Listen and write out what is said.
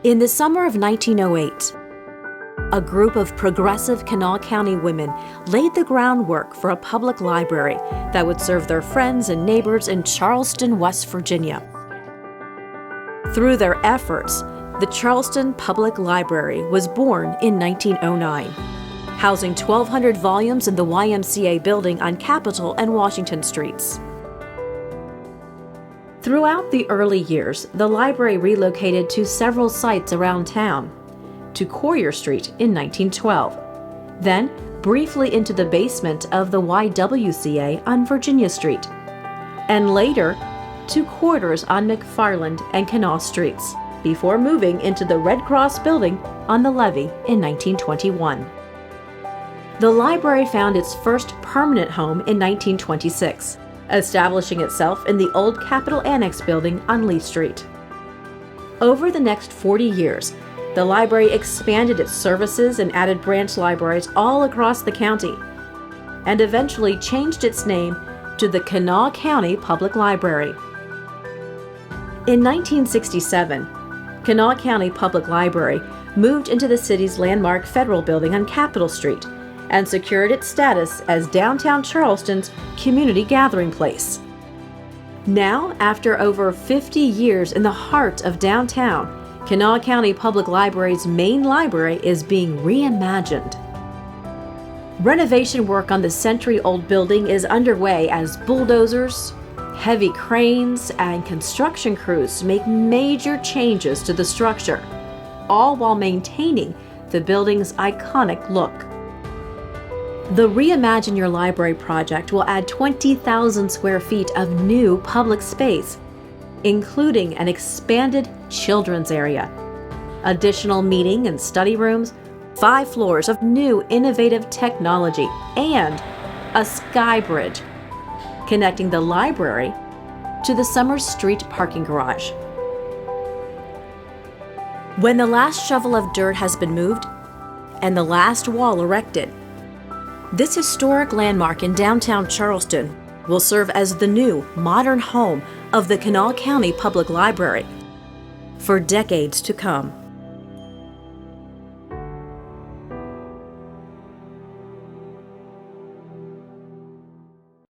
In the summer of 1908, a group of progressive Kanawha County women laid the groundwork for a public library that would serve their friends and neighbors in Charleston, West Virginia. Through their efforts, the Charleston Public Library was born in 1909, housing 1,200 volumes in the YMCA building on Capitol and Washington Streets. Throughout the early years, the library relocated to several sites around town, to Courier Street in 1912, then briefly into the basement of the YWCA on Virginia Street, and later to quarters on McFarland and Kanawha Streets, before moving into the Red Cross building on the levee in 1921. The library found its first permanent home in 1926, establishing itself in the old Capitol Annex building on Lee Street. Over the next 40 years, the library expanded its services and added branch libraries all across the county, and eventually changed its name to the Kanawha County Public Library. In 1967, Kanawha County Public Library moved into the city's landmark Federal Building on Capitol Street and secured its status as downtown Charleston's community gathering place. Now, after over 50 years in the heart of downtown, Kanawha County Public Library's main library is being reimagined. Renovation work on the century-old building is underway as bulldozers, heavy cranes, and construction crews make major changes to the structure, all while maintaining the building's iconic look. The Reimagine Your Library project will add 20,000 square feet of new public space, including an expanded children's area, additional meeting and study rooms, 5 floors of new innovative technology, and a sky bridge connecting the library to the Summers Street parking garage. When the last shovel of dirt has been moved and the last wall erected, this historic landmark in downtown Charleston will serve as the new, modern home of the Kanawha County Public Library for decades to come.